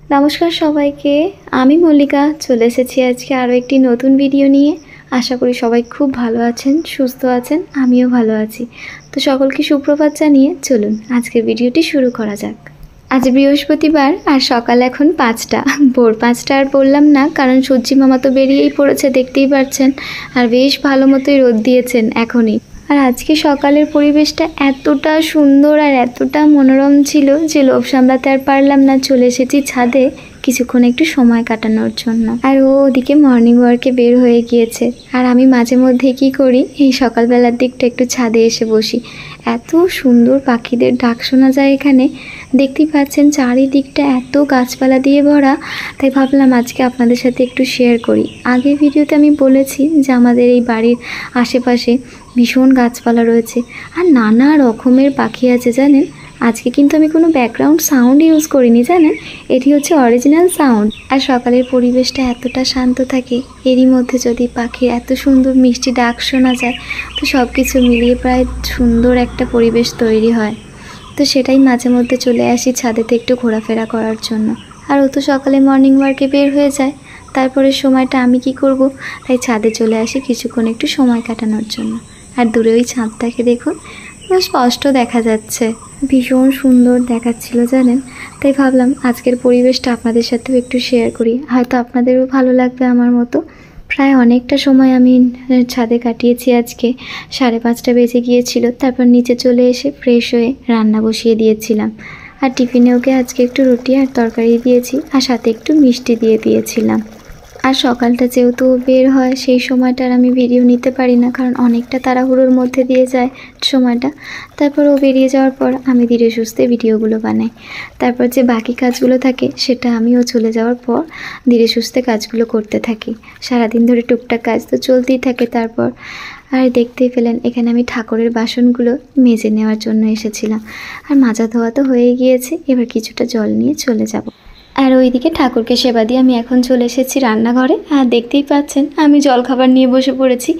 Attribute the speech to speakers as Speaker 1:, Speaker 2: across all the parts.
Speaker 1: নমস্কার সবাইকে, আমি মল্লিকা চলে এসেছি আজকে আরও একটি নতুন ভিডিও নিয়ে। আশা করি সবাই খুব ভালো আছেন, সুস্থ আছেন, আমিও ভালো আছি। তো সকলকে সুপ্রভাত জানিয়ে চলুন আজকের ভিডিওটি শুরু করা যাক। আজ বৃহস্পতিবার আর সকাল এখন 5টা, ভোর 5টা আর বললাম না কারণ সূর্যি মামা তো বেরিয়েই পড়েছে, দেখতেই পাচ্ছেন। আর বেশ ভালো মতোই রোদ দিয়েছেন এখনই। আর আজকে সকালের পরিবেশটা এতটা সুন্দর আর এতটা মনোরম ছিল যে লোভ সামলাতে আর পারলাম না, চলে এসেছি ছাদে কিছুক্ষণ একটু সময় কাটানোর জন্য। আর ও ওদিকে মর্নিং ওয়ার্কে বের হয়ে গিয়েছে। আর আমি মাঝে মধ্যে কি করি, এই সকালবেলার দিকটা একটু ছাদে এসে বসি। এত সুন্দর পাখিদের ডাক শোনা যায় এখানে, দেখতেই পাচ্ছেন চারিদিকটা এত গাছপালা দিয়ে ভরা। তাই ভাবলাম আজকে আপনাদের সাথে একটু শেয়ার করি। আগের ভিডিওতে আমি বলেছি যে আমাদের এই বাড়ির আশেপাশে ভীষণ গাছপালা রয়েছে আর নানা রকমের পাখি আছে জানেন। আজকে কিন্তু আমি কোনো ব্যাকগ্রাউন্ড সাউন্ড ইউজ করিনি জানেন, এটি হচ্ছে অরিজিনাল সাউন্ড। আর সকালের পরিবেশটা এতটা শান্ত থাকে, এরই মধ্যে যদি পাখির এত সুন্দর মিষ্টি ডাক শোনা যায় তো সব কিছু মিলিয়ে প্রায় সুন্দর একটা পরিবেশ তৈরি হয়। তো সেটাই মাঝে মধ্যে চলে আসি ছাদেতে একটু ঘোরাফেরা করার জন্য। আর ও তো সকালে মর্নিং ওয়ার্কে বের হয়ে যায়, তারপরে সময়টা আমি কি করব, তাই ছাদে চলে আসি কিছুক্ষণ একটু সময় কাটানোর জন্য। আর দূরে ওই ছাদটাকে দেখুন, বেশ স্পষ্ট দেখা যাচ্ছে, ভীষণ সুন্দর দেখাচ্ছিল জানেন। তাই ভাবলাম আজকের পরিবেশটা আপনাদের সাথেও একটু শেয়ার করি, হয়তো আপনাদেরও ভালো লাগবে আমার মতো। প্রায় অনেকটা সময় আমি ছাদে কাটিয়েছি আজকে, 5:30 বেজে গিয়েছিল। তারপর নিচে চলে এসে ফ্রেশ হয়ে রান্না বসিয়ে দিয়েছিলাম। আর টিফিনে ওকে আজকে একটু রুটি আর তরকারি দিয়েছি, আর সাথে একটু মিষ্টি দিয়ে দিয়েছিলাম। আর সকালটা যেহেতু বের হয় সেই সময়টার আমি ভিডিও নিতে পারি না, কারণ অনেকটা তাড়াহুড়োর মধ্যে দিয়ে যায় সময়টা। তারপর ও বেরিয়ে যাওয়ার পর আমি ধীরে সুস্থে ভিডিওগুলো বানাই। তারপর যে বাকি কাজগুলো থাকে সেটা আমিও চলে যাওয়ার পর ধীরে সুস্থে কাজগুলো করতে থাকি। সারাদিন ধরে টুকটাক কাজ তো চলতেই থাকে। তারপর আর দেখতেই পেলেন এখানে আমি ঠাকুরের বাসনগুলো মেজে নেওয়ার জন্য এসেছিলাম। আর মাজা ধোয়া তো হয়ে গিয়েছে, এবার কিছুটা জল নিয়ে চলে যাব। আর ওইদিকে ঠাকুরকে সেবা দিয়ে আমি এখন চলে এসেছি রান্নাঘরে। আর দেখতেই পাচ্ছেন আমি জলখাবার নিয়ে বসে পড়েছি।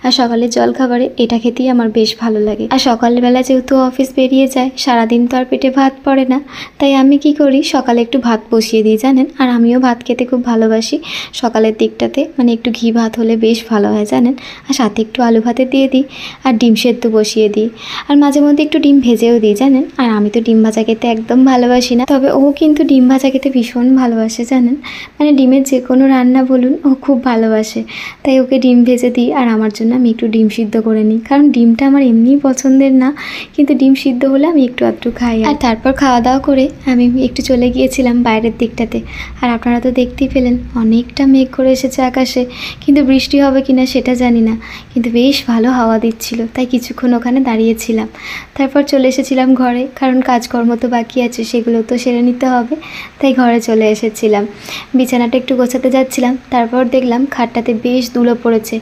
Speaker 1: আর সকালের জলখাবারে এটা খেতেই আমার বেশ ভালো লাগে। আর সকালবেলা যেহেতু অফিস বেরিয়ে যায়, সারাদিন তো আর পেটে ভাত পড়ে না, তাই আমি কি করি সকালে একটু ভাত বসিয়ে দিই জানেন। আর আমিও ভাত খেতে খুব ভালোবাসি সকালের দিকটাতে, মানে একটু ঘি ভাত হলে বেশ ভালো হয় জানেন। আর সাথে একটু আলু ভাতে দিয়ে দিই আর ডিম সেদ্ধ বসিয়ে দিই, আর মাঝে মধ্যে একটু ডিম ভেজেও দিই জানেন। আর আমি তো ডিম ভাজা খেতে একদম ভালোবাসি না, তবে ও কিন্তু ডিম ভাজা খেতে ভীষণ ভালোবাসে জানেন। মানে ডিমের যে কোনো রান্না বলুন ও খুব ভালোবাসে। তাই ওকে ডিম ভেজে দিই আর আমার জন্য আমি একটু ডিম সিদ্ধ করে নিই, কারণ ডিমটা আমার এমনিই পছন্দের না, কিন্তু ডিম সিদ্ধ হলে আমি একটু আধটু খাই। আর তারপর খাওয়া দাওয়া করে আমি একটু চলে গিয়েছিলাম বাইরের দিকটাতে। আর আপনারা তো দেখতেই পেলেন অনেকটা মেঘ করে এসেছে আকাশে, কিন্তু বৃষ্টি হবে কিনা সেটা জানি না, কিন্তু বেশ ভালো হাওয়া দিচ্ছিল, তাই কিছুক্ষণ ওখানে দাঁড়িয়েছিলাম। তারপর চলে এসেছিলাম ঘরে, কারণ কাজকর্ম তো বাকি আছে সেগুলো তো সেরে নিতে হবে, তাই ঘরে চলে এসেছিলাম। বিছানাটা একটু গোছাতে যাচ্ছিলাম, তারপর দেখলাম খাটটাতে বেশ ধুলো পড়েছে।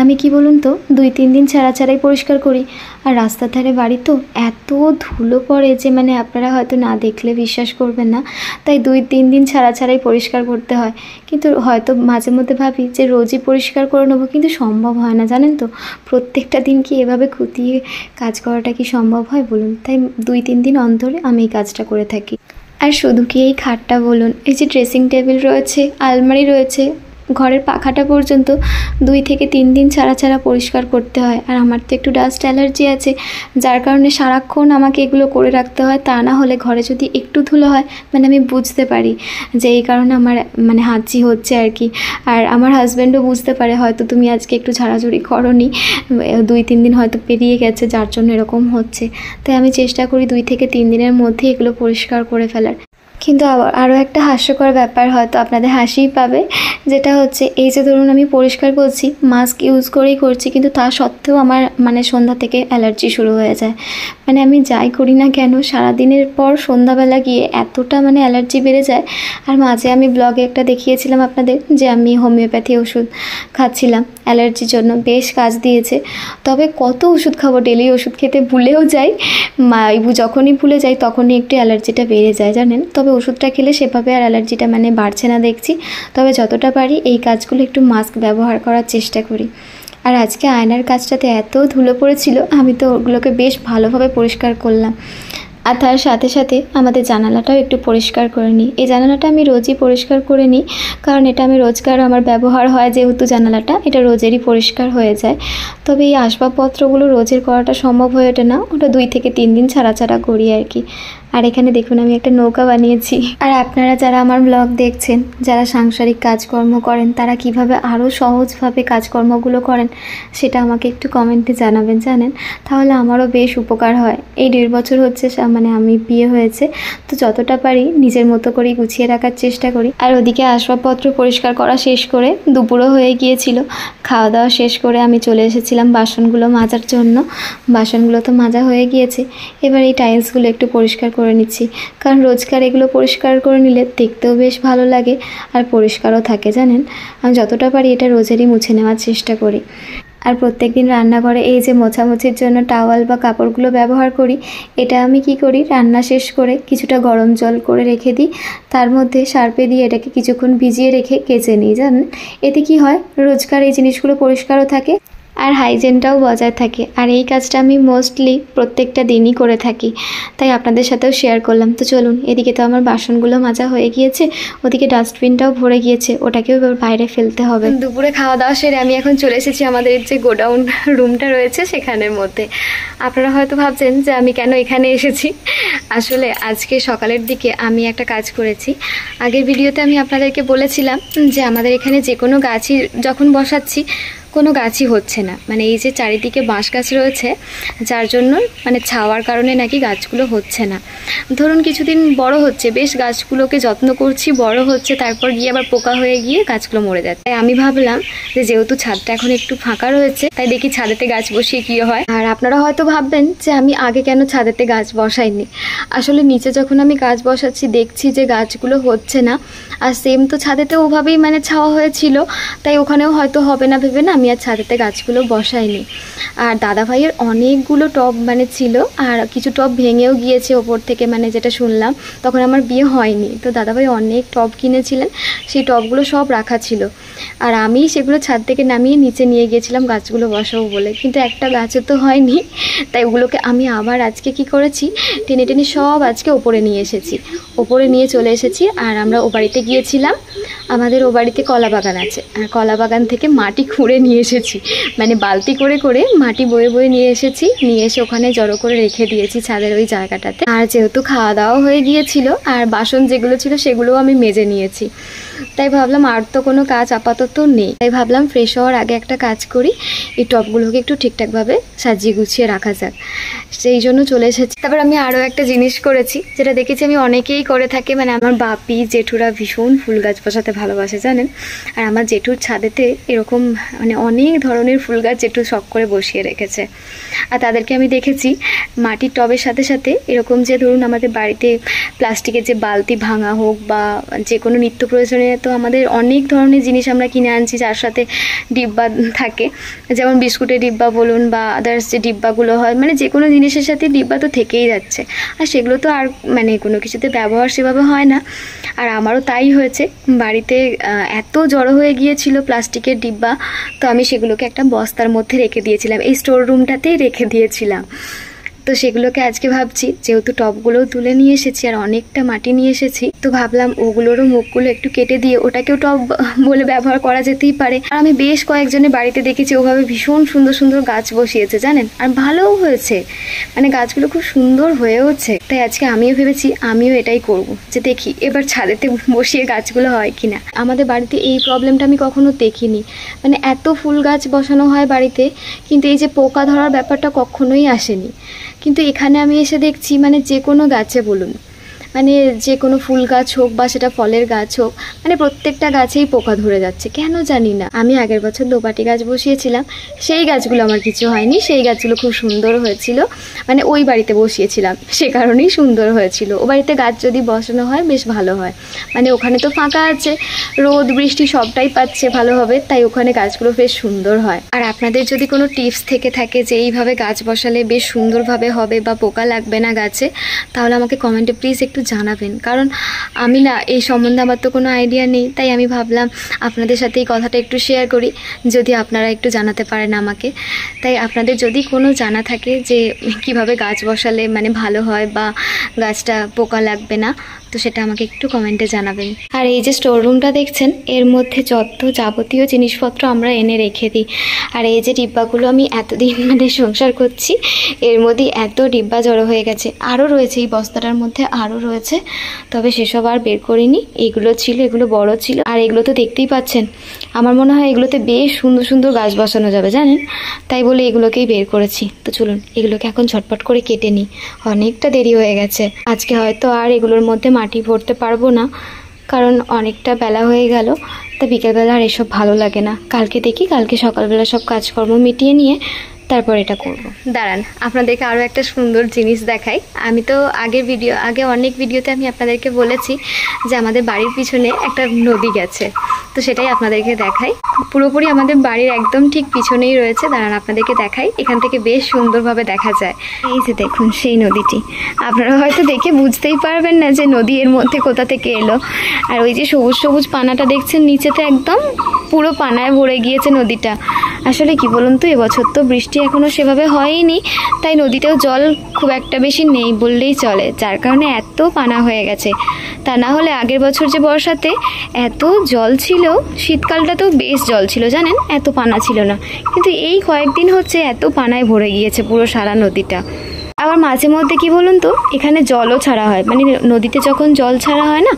Speaker 1: আমি কি বলুন তো 2-3 দিন ছাড়াই পরিষ্কার করি। আর রাস্তার ধারে বাড়ি তো এত ধুলো পড়ে যে মানে আপনারা হয়তো না দেখলে বিশ্বাস করবেন না। তাই 2-3 দিন ছাড়াই পরিষ্কার করতে হয়। কিন্তু হয়তো মাঝে মধ্যে ভাবি যে রোজই পরিষ্কার করে নেবো, কিন্তু সম্ভব হয় না জানেন তো। প্রত্যেকটা দিন কি এভাবে খুঁটিয়ে কাজ করাটা কি সম্ভব হয় বলুন। তাই 2-3 দিন অন্তরে আমি এই কাজটা করে থাকি। আর শুধু কি এই খাটটা বলুন, এই যে ড্রেসিং টেবিল রয়েছে, আলমারি রয়েছে, ঘরের পাখাটা পর্যন্ত 2 থেকে 3 দিন ছাড়া পরিষ্কার করতে হয়। আর আমার তো একটু ডাস্ট অ্যালার্জি আছে, যার কারণে সারাক্ষণ আমাকে এগুলো করে রাখতে হয়। তা না হলে ঘরে যদি একটু ধুলো হয় মানে আমি বুঝতে পারি যে এই কারণে আমার মানে হাঁচি হচ্ছে আর কি। আর আমার হাজব্যান্ডও বুঝতে পারে হয়তো তুমি আজকে একটু ঝাড়াঝুড়ি করোনি, 2-3 দিন হয়তো পেরিয়ে গেছে যার জন্য এরকম হচ্ছে। তাই আমি চেষ্টা করি 2 থেকে 3 দিনের মধ্যে এগুলো পরিষ্কার করে ফেলার। কিন্তু আরও একটা হাস্যকর ব্যাপার হয়তো আপনাদের হাসিই পাবে, যেটা হচ্ছে এই যে ধরুন আমি পরিষ্কার করছি, মাস্ক ইউজ করেই করছি, কিন্তু তা সত্ত্বেও আমার মানে সন্ধ্যা থেকে অ্যালার্জি শুরু হয়ে যায়। মানে আমি যাই করি না কেন সারাদিনের পর সন্ধ্যাবেলা গিয়ে এতটা মানে অ্যালার্জি বেড়ে যায়। আর মাঝে আমি ব্লগে একটা দেখিয়েছিলাম আপনাদের যে আমি হোমিওপ্যাথি ওষুধ খাচ্ছিলাম অ্যালার্জির জন্য, বেশ কাজ দিয়েছে। তবে কত ওষুধ খাবো, ডেলি ওষুধ খেতে ভুলেও যাই, যখনই ভুলে যাই তখনই একটু অ্যালার্জিটা বেড়ে যায় জানেন। তবে ওষুধটা খেলে সেভাবে আর অ্যালার্জিটা মানে বাড়ছে না দেখছি। তবে যতটা পারি এই কাজগুলো একটু মাস্ক ব্যবহার করার চেষ্টা করি। আর আজকে আয়নার কাজটাতে এত ধুলো পড়েছিল, আমি তো ওগুলোকে বেশ ভালোভাবে পরিষ্কার করলাম। আর তার সাথে সাথে আমাদের জানালাটাও একটু পরিষ্কার করে নিই। এই জানালাটা আমি রোজই পরিষ্কার করে নিই, কারণ এটা আমি রোজকার আমার ব্যবহার হয়, যেহেতু জানালাটা এটা রোজেরই পরিষ্কার হয়ে যায়। তবে এই আসবাবপত্রগুলো রোজের করাটা সম্ভব হয়ে ওঠে না, ওটা 2 থেকে 3 দিন ছাড়া ছাড়া করি আর কি। আর এখানে দেখুন আমি একটা নৌকা বানিয়েছি। আর আপনারা যারা আমার ব্লগ দেখছেন, যারা সাংসারিক কাজকর্ম করেন, তারা কিভাবে আরও সহজভাবে কাজকর্মগুলো করেন সেটা আমাকে একটু কমেন্টে জানাবেন, জানেন, তাহলে আমারও বেশ উপকার হয়। এই 1.5 বছর হচ্ছে মানে আমি বিয়ে হয়েছে, তো যতটা পারি নিজের মতো করেই গুছিয়ে রাখার চেষ্টা করি। আর ওদিকে আসবাবপত্র পরিষ্কার করা শেষ করে দুপুরও হয়ে গিয়েছিল। খাওয়া দাওয়া শেষ করে আমি চলে এসেছিলাম বাসনগুলো মাজার জন্য। বাসনগুলো তো মাজা হয়ে গিয়েছে, এবার এই টাইলসগুলো একটু পরিষ্কার করে নিচ্ছি, কারণ রোজকার এগুলো পরিষ্কার করে নিলে দেখতেও বেশ ভালো লাগে আর পরিষ্কারও থাকে, জানেন। আমি যতটা পারি এটা রোজেরই মুছে নেওয়ার চেষ্টা করি। আর প্রত্যেকদিন রান্নাঘরে এই যে মোছামুছির জন্য টাওয়াল বা কাপড়গুলো ব্যবহার করি, এটা আমি কি করি, রান্না শেষ করে কিছুটা গরম জল করে রেখে দিই, তার মধ্যে সার্পে দিয়ে এটাকে কিছুক্ষণ ভিজিয়ে রেখে কেচে নিই, জানেন। এতে কি হয়, রোজকার এই জিনিসগুলো পরিষ্কারও থাকে আর হাইজেনটাও বজায় থাকে। আর এই কাজটা আমি মোস্টলি প্রত্যেকটা দিনই করে থাকি, তাই আপনাদের সাথেও শেয়ার করলাম। তো চলুন, এদিকে তো আমার বাসনগুলো মাজা হয়ে গিয়েছে, ওদিকে ডাস্টবিনটাও ভরে গিয়েছে, ওটাকেও এবার বাইরে ফেলতে হবে। দুপুরে খাওয়া দাওয়া সেরে আমি এখন চলে এসেছি আমাদের যে গোডাউন রুমটা রয়েছে সেখানের মধ্যে। আপনারা হয়তো ভাবছেন যে আমি কেন এখানে এসেছি। আসলে আজকে সকালের দিকে আমি একটা কাজ করেছি। আগের ভিডিওতে আমি আপনাদেরকে বলেছিলাম যে আমাদের এখানে যে কোনো গাছই যখন বসাচ্ছি কোনো গাছই হচ্ছে না, মানে এই যে চারিদিকে বাঁশ গাছ রয়েছে, যার জন্য মানে ছাওয়ার কারণে নাকি গাছগুলো হচ্ছে না। ধরুন কিছুদিন বড় হচ্ছে, বেশ গাছগুলোকে যত্ন করছি, বড় হচ্ছে, তারপর গিয়ে আবার পোকা হয়ে গিয়ে গাছগুলো মরে যাচ্ছে। তাই আমি ভাবলাম যে যেহেতু ছাদটা এখন একটু ফাঁকা রয়েছে, তাই দেখি ছাদেতে গাছ বসিয়ে কী হয়। আর আপনারা হয়তো ভাববেন যে আমি আগে কেন ছাদেতে গাছ বসাইনি। আসলে নিচে যখন আমি গাছ বসাচ্ছি দেখছি যে গাছগুলো হচ্ছে না, আর সেম তো ছাদেতে ওভাবেই মানে ছাওয়া হয়েছিল, তাই ওখানেও হয়তো হবে না ভেবে না আমি আর ছাদেতে গাছগুলো বসাইনি। আর দাদা ভাইয়ের অনেকগুলো টব মানে ছিল, আর কিছু টব ভেঙেও গিয়েছে ওপর থেকে, মানে যেটা শুনলাম, তখন আমার বিয়ে হয়নি। তো দাদা ভাই অনেক টব কিনেছিলেন, সেই টবগুলো সব রাখা ছিল, আর আমি সেগুলো ছাদ থেকে নামিয়ে নিচে নিয়ে গিয়েছিলাম গাছগুলো বসাবো বলে, কিন্তু একটা গাছও তো হয়নি। তাই ওগুলোকে আমি আবার আজকে কি করেছি, টেনে টেনে সব আজকে ওপরে নিয়ে এসেছি, ওপরে নিয়ে চলে এসেছি। আর আমরা ও বাড়িতে গিয়েছিলাম, আমাদের ও বাড়িতে কলা বাগান আছে, আর কলা বাগান থেকে মাটি খুঁড়ে নিয়ে এসেছি, মানে বালতি করে করে মাটি বয়ে বয়ে নিয়ে এসেছি, নিয়ে এসে ওখানে জড়ো করে রেখে দিয়েছি ছাদের ওই জায়গাটাতে। আর যেহেতু খাওয়া দাওয়া হয়ে গিয়েছিল আর বাসন যেগুলো ছিল সেগুলোও আমি মেজে নিয়েছি, তাই ভাবলাম আর তো কোনো কাজ আপাতত নেই, তাই ভাবলাম ফ্রেশ হওয়ার আগে একটা কাজ করি, এই টবগুলোকে একটু ঠিকঠাকভাবে সাজিয়ে গুছিয়ে রাখা যাক, সেই জন্য চলে এসেছি। তারপর আমি আরও একটা জিনিস করেছি, যেটা দেখেছি আমি অনেকেই করে থাকে, মানে আমার বাপি জেঠুরা ভীষণ ফুল গাছ বসাতে ভালোবাসে, জানেন। আর আমার জেঠুর ছাদেতে এরকম মানে অনেক ধরনের ফুল গাছ জেঠু শখ করে বসিয়ে রেখেছে। আর তাদেরকে আমি দেখেছি মাটির টবের সাথে সাথে এরকম যে ধরুন আমাদের বাড়িতে প্লাস্টিকের যে বালতি ভাঙা হোক বা যে কোনো নিত্য প্রয়োজনে, তো আমাদের অনেক ধরনের জিনিস আমরা কিনে আনছি যার সাথে ডিব্বা থাকে, যেমন বিস্কুটের ডিব্বা বলুন বা আদার্স যে ডিব্বাগুলো হয়, মানে যে কোনো জিনিসের সাথে ডিব্বা তো থেকেই যাচ্ছে, আর সেগুলো তো আর মানে কোনো কিছুতে ব্যবহার সেভাবে হয় না। আর আমারও তাই হয়েছে, বাড়িতে এত জড়ো হয়ে গিয়েছিল প্লাস্টিকের ডিব্বা, তো আমি সেগুলোকে একটা বস্তার মধ্যে রেখে দিয়েছিলাম, এই স্টোর রুমটাতেই রেখে দিয়েছিলাম। তো সেগুলোকে আজকে ভাবছি, যেহেতু টবগুলোও তুলে নিয়ে এসেছি আর অনেকটা মাটি নিয়ে এসেছি, তো ভাবলাম ওগুলোরও মুখগুলো একটু কেটে দিয়ে ওটাকেও টব বলে ব্যবহার করা যেতেই পারে। আর আমি বেশ কয়েকজনের বাড়িতে দেখেছি ওভাবে ভীষণ সুন্দর সুন্দর গাছ বসিয়েছে, জানেন, আর ভালোও হয়েছে, মানে গাছগুলো খুব সুন্দর হয়েওছে। তাই আজকে আমিও ভেবেছি আমিও এটাই করব, যে দেখি এবার ছাদেতে বসিয়ে গাছগুলো হয় কিনা। আমাদের বাড়িতে এই প্রবলেমটা আমি কখনো দেখিনি, মানে এত ফুল গাছ বসানো হয় বাড়িতে, কিন্তু এই যে পোকা ধরার ব্যাপারটা কখনোই আসেনি। কিন্তু এখানে আমি এসে দেখছি মানে যে কোনো গাছে বলুন, মানে যে কোনো ফুল গাছ হোক বা সেটা ফলের গাছ হোক, মানে প্রত্যেকটা গাছেই পোকা ধরে যাচ্ছে, কেন জানি না। আমি আগের বছর দোপাটি গাছ বসিয়েছিলাম, সেই গাছগুলো আমার কিছু হয়নি, সেই গাছগুলো খুব সুন্দর হয়েছিল, মানে ওই বাড়িতে বসিয়েছিলাম সে কারণেই সুন্দর হয়েছিল। ও বাড়িতে গাছ যদি বসানো হয় বেশ ভালো হয়, মানে ওখানে তো ফাঁকা আছে, রোদ বৃষ্টি সবটাই পাচ্ছে ভালোভাবে, তাই ওখানে গাছগুলো বেশ সুন্দর হয়। আর আপনাদের যদি কোনো টিপস থেকে থাকে যে এইভাবে গাছ বসালে বেশ সুন্দরভাবে হবে বা পোকা লাগবে না গাছে, তাহলে আমাকে কমেন্টে প্লিজ একটু একটু জানাবেন, কারণ আমি না এই সম্বন্ধে আমার তো কোনো আইডিয়া নেই, তাই আমি ভাবলাম আপনাদের সাথে এই কথাটা একটু শেয়ার করি, যদি আপনারা একটু জানাতে পারেন আমাকে। তাই আপনাদের যদি কোনো জানা থাকে যে কিভাবে গাছ বসালে মানে ভালো হয় বা গাছটা পোকা লাগবে না, তো সেটা আমাকে একটু কমেন্টে জানাবেন। আর এই যে স্টোর রুমটা দেখছেন, এর মধ্যে যত যাবতীয় জিনিসপত্র আমরা এনে রেখে দিই। আর এই যে ডিব্বাগুলো আমি এতদিন মানে সংসার করছি, এর মধ্যে এত ডিব্বা জড়ো হয়ে গেছে। আরও রয়েছে, এই বস্তাটার মধ্যে আরও রয়েছে, তবে সেসব আর বের করিনি। এগুলো ছিল, এগুলো বড় ছিল। আর এগুলো তো দেখতেই পাচ্ছেন, আমার মনে হয় এগুলোতে বেশ সুন্দর সুন্দর গাছ বসানো যাবে জানেন, তাই বলে এগুলোকেই বের করেছি। তো চলুন এগুলোকে এখন ঝটপট করে কেটে নিই, অনেকটা দেরি হয়ে গেছে। আজকে হয়তো আর এগুলোর মধ্যে মাটি ভরতে পারবো না, কারণ অনেকটা বেলা হয়ে গেল। তা বিকেলবেলা আর এসব ভালো লাগে না, কালকে দেখি, কালকে সকালবেলা সব কাজকর্ম মিটিয়ে নিয়ে তারপর এটা করব। দাঁড়ান আপনাদেরকে আরও একটা সুন্দর জিনিস দেখাই। আমি তো আগে অনেক ভিডিওতে আমি আপনাদেরকে বলেছি যে আমাদের বাড়ির পিছনে একটা নদী গেছে, তো সেটাই আপনাদেরকে দেখাই। পুরোপুরি আমাদের বাড়ির একদম ঠিক পিছনেই রয়েছে। দাঁড়ান আপনাদেরকে দেখাই, এখান থেকে বেশ সুন্দরভাবে দেখা যায়। এই যে দেখুন সেই নদীটি, আপনারা হয়তো দেখে বুঝতেই পারবেন না যে নদী এর মধ্যে কোথা থেকে এলো। আর ওই যে সবুজ সবুজ পানাটা দেখছেন নিচেতে, একদম পুরো পানায় ভরে গিয়েছে নদীটা। আসলে কি বলুন তো, এবছর তো বৃষ্টি এখনও সেভাবে হয়নি, তাই নদীতেও জল খুব একটা বেশি নেই বললেই চলে, যার কারণে এত পানা হয়ে গেছে। তা না হলে আগের বছর যে বর্ষাতে এত জল ছিল, শীতকালটা তো বেশ জল ছিল জানেন, এত পানা ছিল না। কিন্তু এই কয়েকদিন হচ্ছে এত পানায় ভরে গিয়েছে পুরো সারা নদীটা। আবার মাঝে মধ্যে কি বলুন তো, এখানে জলও ছাড়া হয়, মানে নদীতে যখন জল ছাড়া হয় না,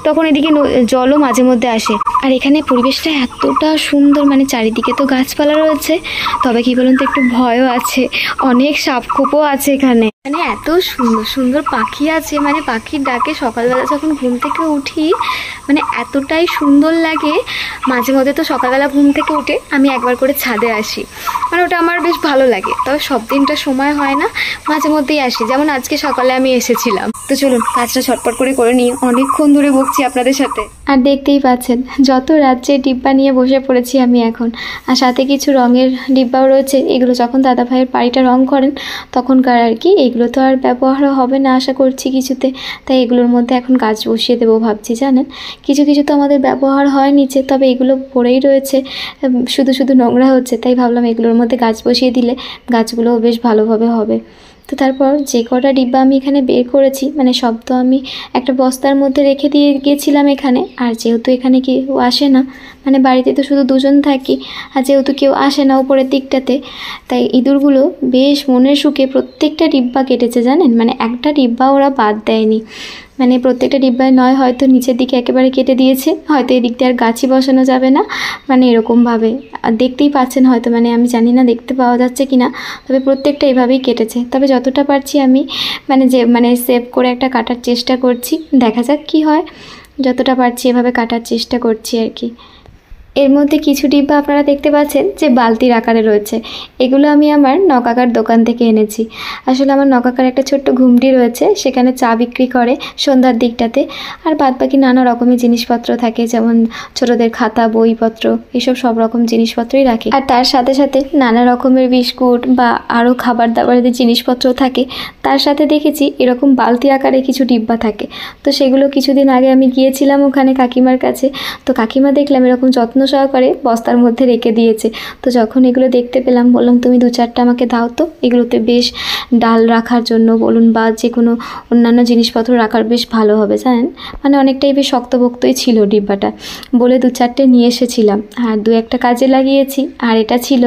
Speaker 1: তখন এদিকে জলও মাঝে মধ্যে আসে। আর এখানে পরিবেশটা এতটা সুন্দর, মানে চারিদিকে তো গাছপালা রয়েছে, তবে কি বলুন তো একটু ভয়ও আছে, অনেক সাপখোপও আছে এখানে। মানে এত সুন্দর সুন্দর পাখি আছে, মানে পাখির ডাকে সকালবেলা যখন ঘুম থেকে উঠি, মানে এতটাই সুন্দর লাগে। মাঝে মধ্যে তো সকালবেলা ঘুম থেকে উঠে আমি একবার করে ছাদে আসি, মানে ওটা আমার বেশ ভালো লাগে। তবে সব দিনটা সময় হয় না, মাঝে মধ্যেই আসি, যেমন আজকে সকালে আমি এসেছিলাম। তো চলুন কাজটা ছটপট করে নিই, অনেকক্ষণ ধরে বকছি আপনাদের সাথে। আর দেখতেই পাচ্ছেন যত রাজ্যের ডিব্বা নিয়ে বসে পড়েছি আমি এখন, আর সাথে কিছু রঙের ডিব্বাও রয়েছে। এগুলো যখন দাদা ভাইয়ের বাড়িটা রং করেন তখনকার আর কি, এগুলো তো আর ব্যবহার হবে না আশা করছি কিছুতে, তাই এগুলোর মধ্যে এখন গাছ বসিয়ে দেবো ভাবছি জানেন। কিছু কিছু তো আমাদের ব্যবহার হয় নিচে, তবে এগুলো পড়েই রয়েছে, শুধু শুধু নোংরা হচ্ছে, তাই ভাবলাম এগুলোর মধ্যে গাছ বসিয়ে দিলে গাছগুলোও বেশ ভালোভাবে হবে। তো তারপর যে কটা ডিব্বা আমি এখানে বের করেছি, মানে সব তো আমি একটা বস্তার মধ্যে রেখে দিয়ে গিয়েছিলাম এখানে। আর যেহেতু এখানে কেউ আসে না, মানে বাড়িতে তো শুধু দুজন থাকি, আর যেহেতু কেউ আসে না উপরের দিকটাতে, তাই ইঁদুরগুলো বেশ মনের সুখে প্রত্যেকটা ডিব্বা কেটেছে জানেন, মানে একটা ডিব্বা ওরা বাদ দেয়নি। মানে প্রত্যেকটা ডিব্বায় নয় হয়তো নিচের দিকে একেবারে কেটে দিয়েছে, হয়তো এই দিক দিয়ে আর গাছই বসানো যাবে না, মানে এরকমভাবে দেখতেই পাচ্ছেন হয়তো, মানে আমি জানি না দেখতে পাওয়া যাচ্ছে কি না, তবে প্রত্যেকটা এভাবেই কেটেছে। তবে যতটা পারছি আমি মানে সেভ করে একটা কাটার চেষ্টা করছি, দেখা যাক কি হয়। যতটা পারছি এভাবে কাটার চেষ্টা করছি আর কি। এর মধ্যে কিছু ডিব্বা আপনারা দেখতে পাচ্ছেন যে বালতির আকারে রয়েছে, এগুলো আমি আমার নকাকার দোকান থেকে এনেছি। আসলে আমার নকাকার একটা ছোট্ট ঘুমটি রয়েছে, সেখানে চা বিক্রি করে সন্ধ্যার দিকটাতে, আর বাদবাকি নানা রকমের জিনিসপত্র থাকে, যেমন ছোটদের খাতা বইপত্র, এসব সব রকম জিনিসপত্রই রাখে। আর তার সাথে সাথে নানা রকমের বিস্কুট বা আরও খাবার দাবারের জিনিসপত্র থাকে। তার সাথে দেখেছি এরকম বালতি আকারে কিছু ডিব্বা থাকে, তো সেগুলো কিছুদিন আগে আমি গিয়েছিলাম ওখানে কাকিমার কাছে, তো কাকিমা দেখলাম এরকম যত্ন সহকারে বস্তার মধ্যে রেখে দিয়েছে। তো যখন এগুলো দেখতে পেলাম, বললাম তুমি 2-4টা আমাকে দাও তো, এগুলোতে বেশ ডাল রাখার জন্য বলুন বা যে কোনো অন্যান্য জিনিসপত্র রাখার বেশ ভালো হবে জানেন, মানে অনেকটাই বেশ শক্তপোক্তই ছিল ডিব্বাটা, বলে 2-4টে নিয়ে এসেছিলাম, আর 2-একটা কাজে লাগিয়েছি। আর এটা ছিল,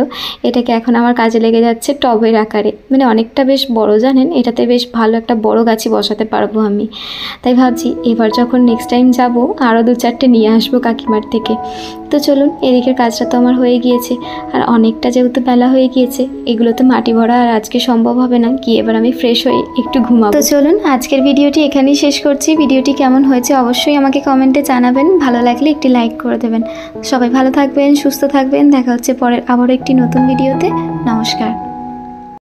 Speaker 1: এটাকে এখন আমার কাজে লেগে যাচ্ছে টবের আকারে, মানে অনেকটা বেশ বড় জানেন, এটাতে বেশ ভালো একটা বড় গাছই বসাতে পারবো আমি। তাই ভাবছি এবার যখন নেক্সট টাইম যাব আরও 2-4টে নিয়ে আসবো কাকিমার থেকে। তো চলুন এদিকের কাজটা তো আমার হয়ে গিয়েছে, আর অনেকটা যেহেতু বেলা হয়ে গিয়েছে, এগুলো তো মাটি ভরা আর আজকে সম্ভব হবে না, গিয়ে এবার আমি ফ্রেশ হয়ে একটু ঘুমাবো। তো চলুন আজকের ভিডিওটি এখানেই শেষ করছি। ভিডিওটি কেমন হয়েছে অবশ্যই আমাকে কমেন্টে জানাবেন, ভালো লাগলে একটি লাইক করে দেবেন। সবাই ভালো থাকবেন, সুস্থ থাকবেন, দেখা হচ্ছে পরের আবারও একটি নতুন ভিডিওতে। নমস্কার।